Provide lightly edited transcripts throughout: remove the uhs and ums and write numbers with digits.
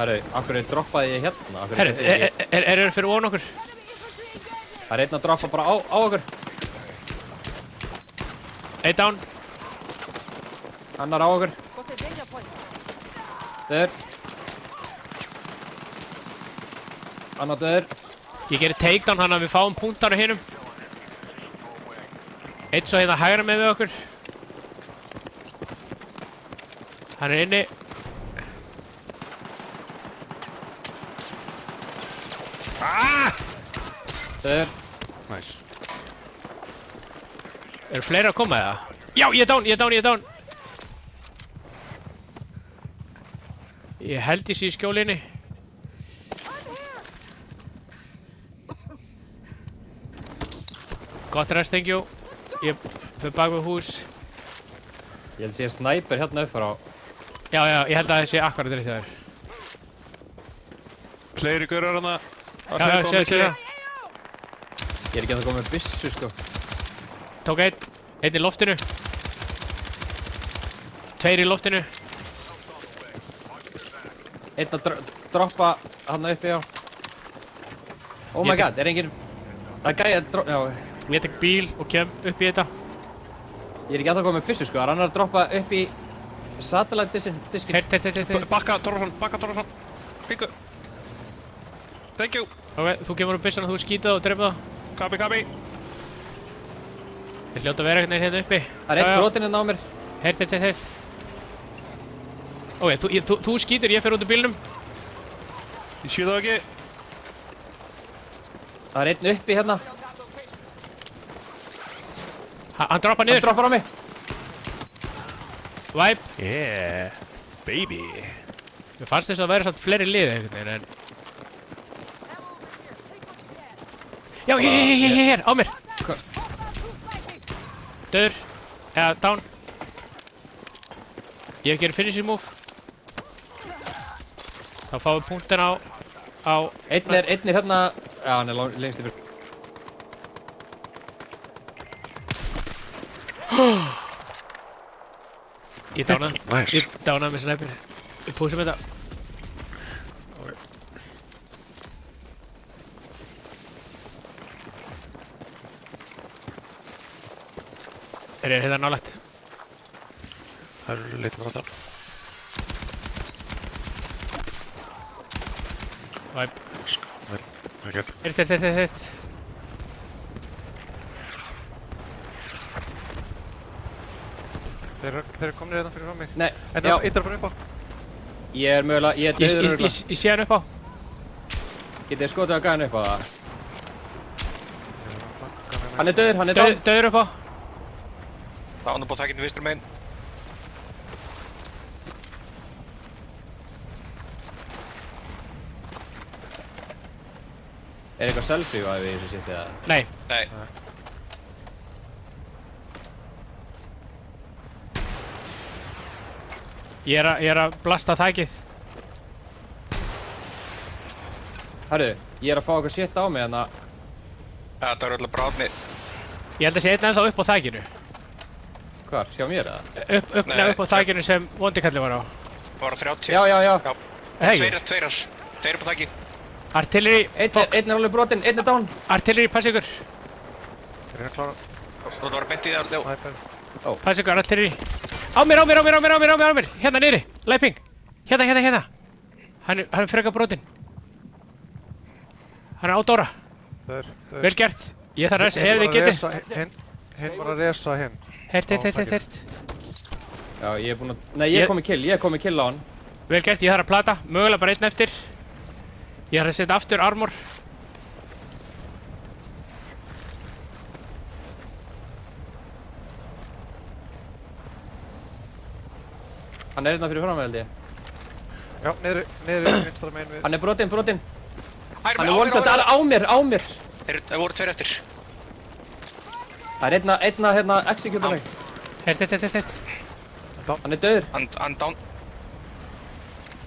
Herru, akkur droppaði ég hérna? Herru, eru fyrir ofan okkur? Það einn að droppa bara á okkur. Eitt down. Annar á okkur. Döður. Annar döður. Ég gerir takedown hann að við fáum punktar á hinum. Eitt svo hérna hægra með við okkur. Hann inni. Döður. Nice. Eru fleiri að koma eða? Já, ég er down. Ég held í síðu skjólinni. Gott rest, thank you. Ég fyrir bak við hús. Ég held að sé snæper hérna upp frá. Já, ég held að það sé akkurat rétt hjá þér. Fleiri gaurar hana. Já, sé það. Ég er ekki að það koma með byssu, sko. Tók einn í loftinu. Tveir í loftinu. Einn að droppa hann uppi á. Oh my god, engin... Það er gæði að droppa... Já. Ég tek bíl og kem upp í þetta. Ég er ekki að það koma með byssu, sko. Það er annar að droppa upp í... Satellite diskin. Heyr. Bakka Torfason. Bingo. Thank you. Ok, þú kemur um byssan og þú skýta og drepa það. Copy. Þeir hljóta að vera eitthvað hérna uppi. Það er einn brotinn hérna á mér. Heyr. Ok, þú skýtur, ég fer út úr bílnum. Ég sé það ekki. Það er einn uppi hérna. Hann droppa niður. Hann droppar á mig. Vibe. Yeah, baby. Mér fannst þess að það væri samt fleiri lið einhvern veginn en... Já, hér, á mér. Döður. Eða, down. Ég hef gerð finishing move. Þá fáum við punktin á... Einn er hérna... Já, hann er lengst yfir. Ég dánaði. Nice. Ég dánaði með snæpir. Við púsum þetta. Þeir eru hérna nálægt. Það eru litum á þann. Vibe. Vel gert. Hitt. Þeir eru komnir hérna fyrir frammi. Nei, En já. það eitt er að fara upp á. Ég er mögulega... Ég er döður örugglega. Ég sé hann upp á. Getið þið skotið að gæðan upp á það? Hann er döður, Döður upp á. Það var nú bara þakkinu vinstri megin. Er eitthvað selfie-væði í þessu sitt eða? Nei. Nei. Ég er að blasta þækið. Herru, ég er að fá eitthvað shit á mig hérna. Það var alltaf bráðni. Ég held að sé einn ennþá upp á þækinu. Hvar? Hjá mér eða? Upp á þækinu sem vondikalli var á. Það var á 30. Já. Tveir upp á þakki. Artilleri. Einn er alveg brotinn, einn er down. Artilleri, pass ykkur. Þeir eru að klára. Þú var beint í það. Sniper. Pass ykkur, artilleri. Á mér. Hérna niðri. Læping. Hérna. Hann er frekar brotinn. Hann er ádóra. Döður. Vel gert. Ég þarf að ef þið getið. Hinn var að resa hinn. Heyrt. Já, ég er búinn að... Nei, ég er komið kill á hann. Vel gert, ég þarf að plata. Mögulega bara einn eftir. Ég þarf að setja aftur armor. Hann er hérna fyrir fram með held ég. Já, niðri vinstra megin við. Hann er brotinn. Hann Hann er one-shot, á mér. Það voru tveir eftir. Það er einna hérna executor mig. Heyrt. Hann er döður. Hann down.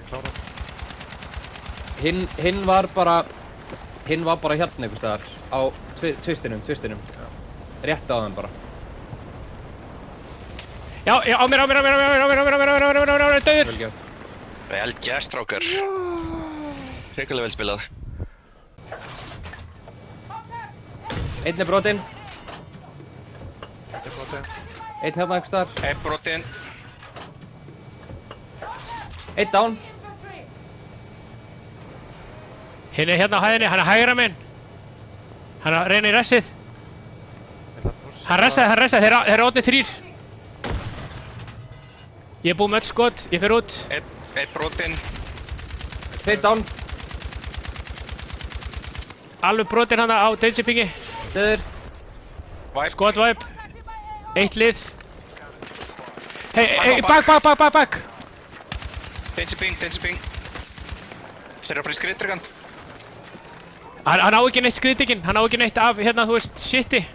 Ég klára. Hinn var bara hérna einhvers staðar. Á tvistinum. Rétt á þeim bara. Já, á mér, döður. Vel gert. Vel gert, strákar. Hrikalega vel spilað. Einn er brotinn. Þetta er brotið. Einn hérna einhvers staðar. Einn brotinn. Einn down. Hinn er hérna á hæðinni, hann er hægra minn. Hann er að reyna í ressið. Ég ætla að pússa. Hann ressaði, þeir eru orðnir 3. Ég er búinn með öll skot, ég fer út. Einn brotinn. Tveir down. Alveg brotinn hann á Densipingi. Döður. Væp. Skotvæp. 1 lið. Hei, bak. Densi ping. Þeir eru að fara í skriðdregan. Hann á ekki neitt skriðdikinn, hann á ekki neitt af hérna, þú veist, shiti.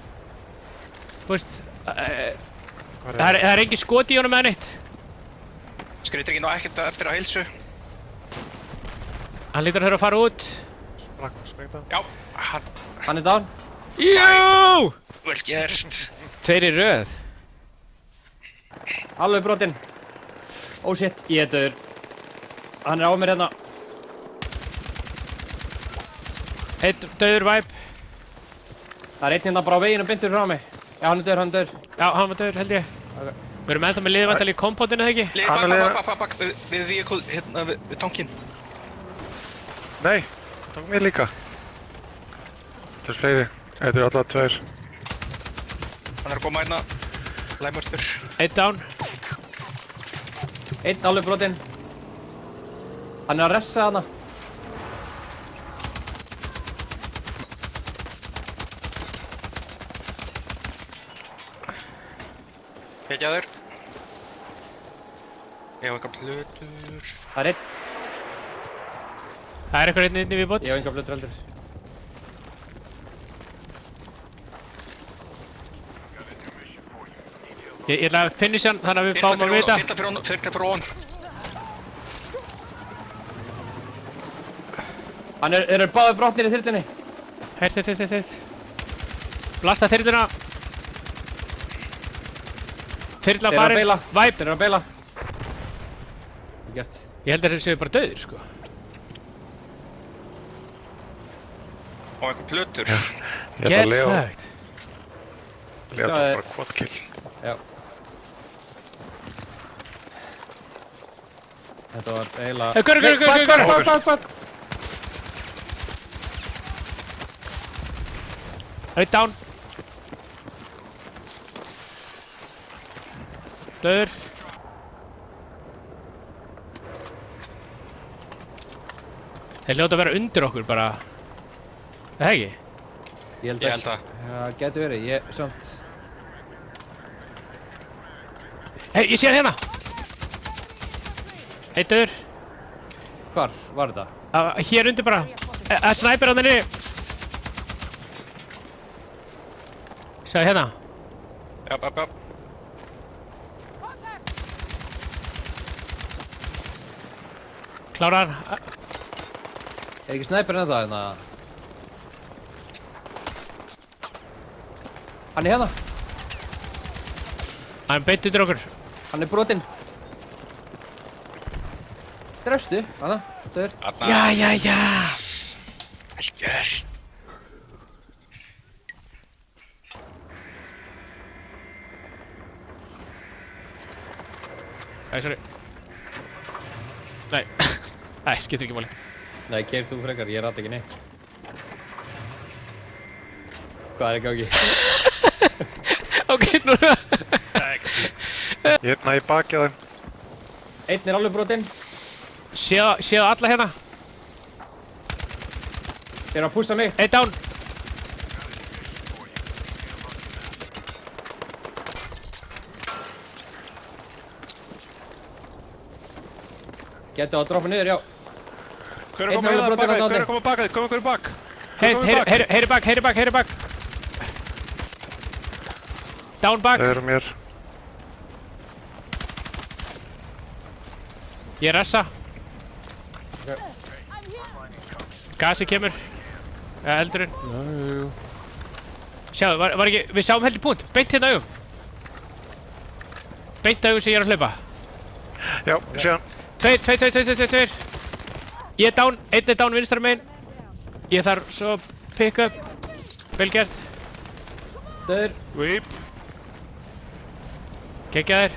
Þú veist, það er engin skot í honum eða neitt. Skriðdregin á ekkert eftir að heilsu. Hann lítur að þurfa að fara út. Sprengt það. Já, Hann er down. Jú! vel gert. 2 í röð. Alveg brotinn. Oh shit, ég er döður. Hann er á mér hérna. Eitt döður væp. Það er einn hérna bara á veginu beintur frá mig. Já, hann er döður. Já, hann var döður held ég. Okay. Við erum ennþá með liðvæntal í kompótinu, eða ekki? Bak, við vehicle, hérna, við tankinn. Nei, tók mér líka. Það er fleiri. Þetta eru alltaf 2. Hann er að koma hérna. Læmurtur. Eitt down. Einn alveg brotinn. Hann er að ressa hana. Fekjaður. Ég hef eitthvað plötur. Það er einn. Það er eitthvað einn inni við bótt. Ég hef enga blöður heldur. Ég ætla að finisha hann, þannig að við fáum að vita. Þyrla fyrir ofan. Þeir eru báðir brotnir í þyrlunni. Heitt. Blasta þyrluna. Þyrla Þeir eru að farin. beila. Væp. Þeir eru að beila. Vel gert. Ég held að þeir séu bara döðir, sko. Og eitthvað plötur. Ég ætla að Leo. Geðvegt. Leo tók bara quad kill. Já. Þetta var eiginlega... Hver. Fuck. Eitt down. Döður. Þeir hljóta að vera undir okkur bara. Er það ekki? Ég Ég held að. Já, getur verið. Ég, samt... Hei, ég sé hann hérna! Eitt döður. Hvar var þetta? Hér undir bara. Snæper hann niður. Sjáðu hérna. Já. Klára hann. Er ekki snæperinn ennþá hérna? Hann er hérna. Hann er beint undir okkur. Hann er brotinn. Drefstu, hana, döður. Já. Vel gert. Æ, sorry. Nei. Æ, skiptir ekki máli. Nei, keirst þú frekar, ég rata ekki neitt. Hvað er í gangi? Ok, núna. Ég er næ í bakið þeim. Einn er alveg brotinn. Séu alla hérna. Þeir eru að pússa mig. Eitt down. Getu að droppa niður, já. Hver er að koma hérna bak? Hver er að koma bak? Kom okkur bak. Heyri bak. Down bak. Það eru mér. Ég ressa. Gasi kemur. Eldurinn. Sjáðu, var ekki, við sáum heldur punkt. Beint hérna augum. Beint augum sem ég er að hlaupa. Já, ég sé hann. Tveir. Ég er down, einn er down vinstra megin. Ég þarf svo að pick up. Vel gert. Döður. Whip. Geggjaðir.